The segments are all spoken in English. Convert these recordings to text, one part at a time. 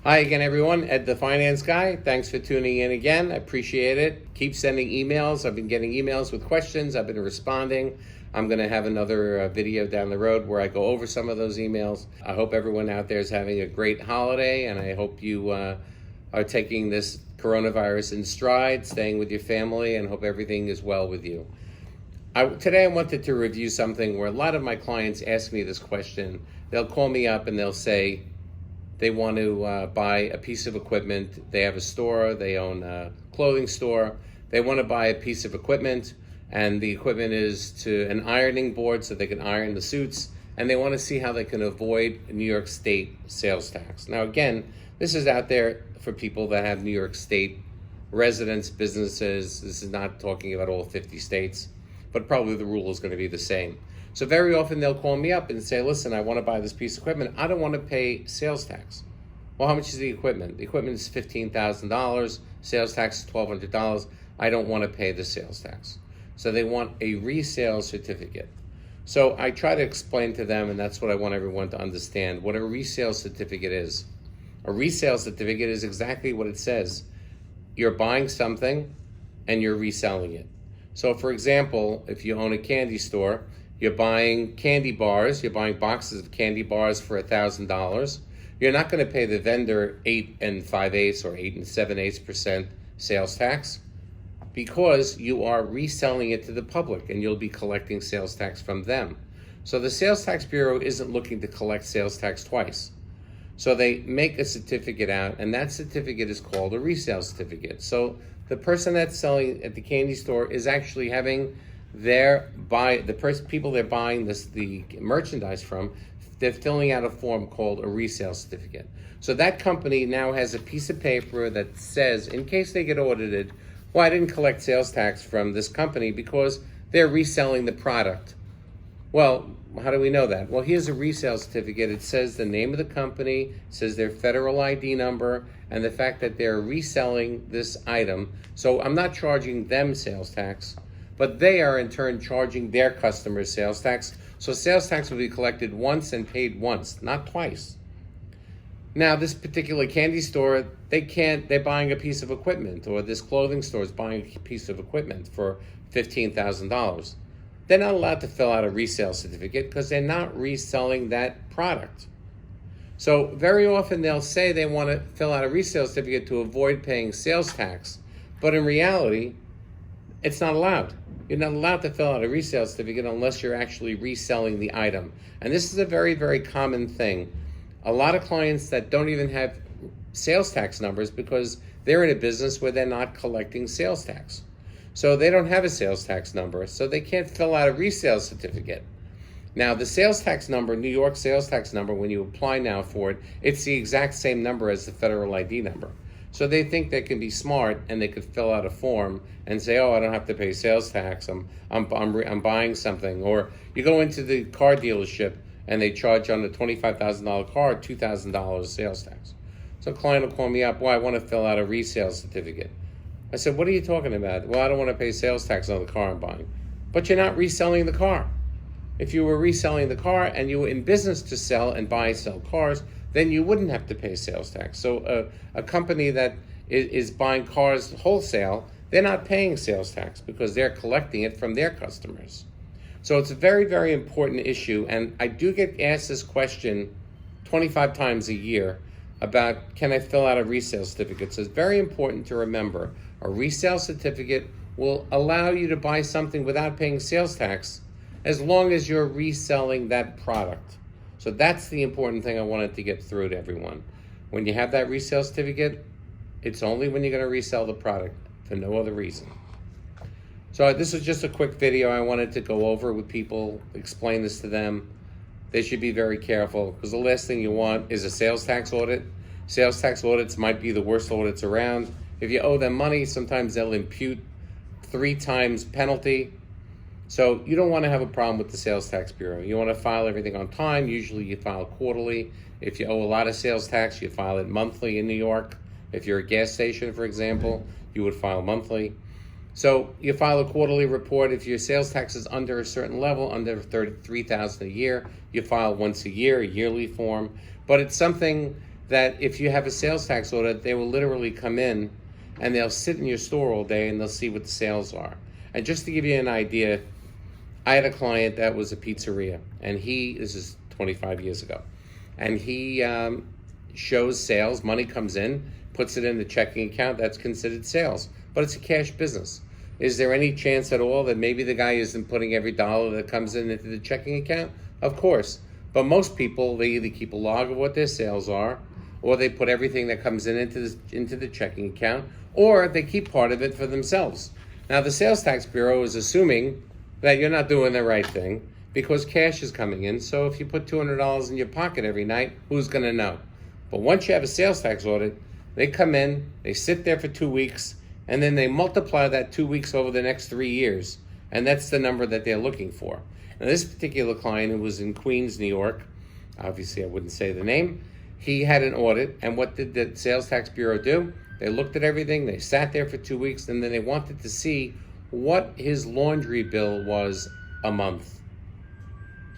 Hi again, everyone. Ed, the finance guy. Thanks for tuning in again. I appreciate it. Keep sending emails. I've been getting emails with questions. I've been responding. I'm going to have another video down the road where I go over some of those emails. I hope everyone out there is having a great holiday, and I hope you are taking this coronavirus in stride, staying with your family, and hope everything is well with you. Today I wanted to review something where a lot of my clients ask me this question. They'll call me up and they'll say, they want to buy a piece of equipment. They have a store, they own a clothing store. They want to buy a piece of equipment, and the equipment is to an ironing board so they can iron the suits, and they want to see how they can avoid New York State sales tax. Now again, this is out there for people that have New York State residents, businesses. This is not talking about all 50 states, but probably the rule is going to be the same. So very often they'll call me up and say, listen, I want to buy this piece of equipment. I don't want to pay sales tax. Well, how much is the equipment? The equipment is $15,000. Sales tax is $1,200. I don't want to pay the sales tax. So they want a resale certificate. So I try to explain to them, and that's what I want everyone to understand, what a resale certificate is. A resale certificate is exactly what it says. You're buying something and you're reselling it. So for example, if you own a candy store, you're buying candy bars, you're buying boxes of candy bars for $1,000. You're not going to pay the vendor 8 5/8 or 8 7/8% sales tax because you are reselling it to the public and you'll be collecting sales tax from them. So the Sales Tax Bureau isn't looking to collect sales tax twice. So they make a certificate out, and that certificate is called a resale certificate. So the person that's selling at the candy store is actually having people they're buying the merchandise from, they're filling out a form called a resale certificate. So that company now has a piece of paper that says, in case they get audited, well, I didn't collect sales tax from this company because they're reselling the product. Well, how do we know that? Well, here's a resale certificate. It says the name of the company, it says their federal ID number, and the fact that they're reselling this item. So I'm not charging them sales tax, but they are in turn charging their customers sales tax. So sales tax will be collected once and paid once, not twice. Now, this particular candy store, they're buying a piece of equipment, or this clothing store is buying a piece of equipment for $15,000. They're not allowed to fill out a resale certificate because they're not reselling that product. So very often they'll say they want to fill out a resale certificate to avoid paying sales tax, but in reality, it's not allowed. You're not allowed to fill out a resale certificate unless you're actually reselling the item. And this is a very, very common thing. A lot of clients that don't even have sales tax numbers because they're in a business where they're not collecting sales tax. So they don't have a sales tax number, so they can't fill out a resale certificate. Now, the sales tax number, New York sales tax number, when you apply now for it, it's the exact same number as the federal ID number. So they think they can be smart and they could fill out a form and say, oh, I don't have to pay sales tax, I'm buying something. Or you go into the car dealership and they charge on a $25,000 car, $2,000 sales tax. So a client will call me up, well, I want to fill out a resale certificate. I said, what are you talking about? Well, I don't want to pay sales tax on the car I'm buying. But you're not reselling the car. If you were reselling the car and you were in business to sell and buy and sell cars, then you wouldn't have to pay sales tax. So a company that is buying cars wholesale, they're not paying sales tax because they're collecting it from their customers. So it's a very, very important issue. And I do get asked this question 25 times a year about, can I fill out a resale certificate? So it's very important to remember, a resale certificate will allow you to buy something without paying sales tax as long as you're reselling that product. So that's the important thing I wanted to get through to everyone. When you have that resale certificate, it's only when you're going to resell the product, for no other reason. So this is just a quick video I wanted to go over with people, explain this to them. They should be very careful because the last thing you want is a sales tax audit. Sales tax audits might be the worst audits around. If you owe them money, sometimes they'll impute 3 times penalty. So you don't want to have a problem with the Sales Tax Bureau. You want to file everything on time. Usually you file quarterly. If you owe a lot of sales tax, you file it monthly in New York. If you're a gas station, for example, you would file monthly. So you file a quarterly report. If your sales tax is under a certain level, under $33,000 a year, you file once a year, a yearly form. But it's something that if you have a sales tax audit, they will literally come in and they'll sit in your store all day and they'll see what the sales are. And just to give you an idea, I had a client that was a pizzeria, and this is 25 years ago, and he shows sales, money comes in, puts it in the checking account, that's considered sales, but it's a cash business. Is there any chance at all that maybe the guy isn't putting every dollar that comes in into the checking account? Of course, but most people, they either keep a log of what their sales are, or they put everything that comes in into the checking account, or they keep part of it for themselves. Now, the Sales Tax Bureau is assuming that you're not doing the right thing because cash is coming in. So if you put $200 in your pocket every night, who's going to know? But once you have a sales tax audit, they come in, they sit there for 2 weeks, and then they multiply that 2 weeks over the next 3 years. And that's the number that they're looking for. Now, this particular client, who was in Queens, New York, obviously I wouldn't say the name, he had an audit. And what did the Sales Tax Bureau do? They looked at everything, they sat there for 2 weeks, and then they wanted to see what his laundry bill was a month.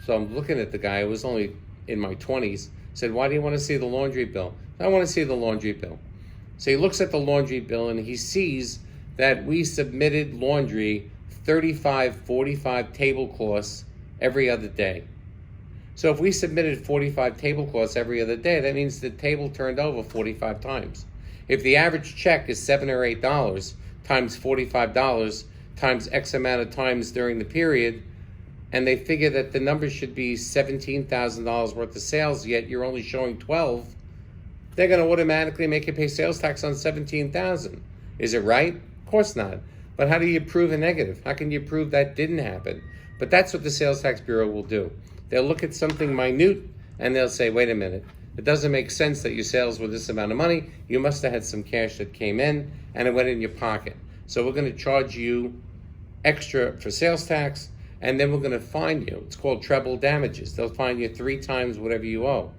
So I'm looking at the guy, who was only in my 20s, said, why do you want to see the laundry bill? I want to see the laundry bill. So he looks at the laundry bill and he sees that we submitted laundry 35, 45 tablecloths every other day. So if we submitted 45 tablecloths every other day, that means the table turned over 45 times. If the average check is $7 or $8 times $45 times X amount of times during the period, and they figure that the number should be $17,000 worth of sales, yet you're only showing 12, they're going to automatically make you pay sales tax on $17,000. Is it right? Of course not. But how do you prove a negative? How can you prove that didn't happen? But that's what the Sales Tax Bureau will do. They'll look at something minute and they'll say, wait a minute, it doesn't make sense that your sales were this amount of money. You must have had some cash that came in and it went in your pocket. So we're going to charge you extra for sales tax, and then we're going to fine you. It's called treble damages. They'll fine you 3 times whatever you owe.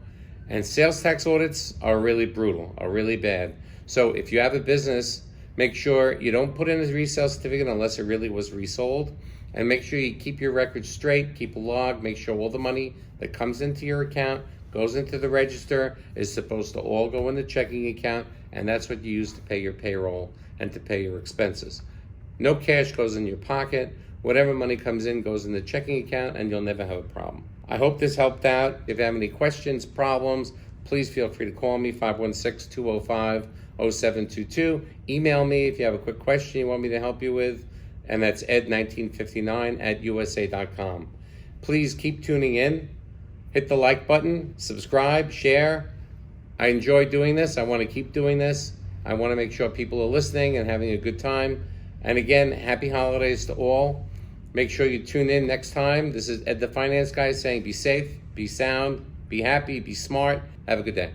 And sales tax audits are really brutal, are really bad. So if you have a business, make sure you don't put in a resale certificate unless it really was resold. And make sure you keep your records straight, keep a log, make sure all the money that comes into your account, goes into the register, is supposed to all go in the checking account, and that's what you use to pay your payroll and to pay your expenses. No cash goes in your pocket. Whatever money comes in goes in the checking account, and you'll never have a problem. I hope this helped out. If you have any questions, problems, please feel free to call me, 516-205-0722. Email me if you have a quick question you want me to help you with, and that's ed1959@usa.com. Please keep tuning in. Hit the like button, subscribe, share. I enjoy doing this. I want to keep doing this. I want to make sure people are listening and having a good time. And again, happy holidays to all. Make sure you tune in next time. This is Ed the Finance Guy saying be safe, be sound, be happy, be smart. Have a good day.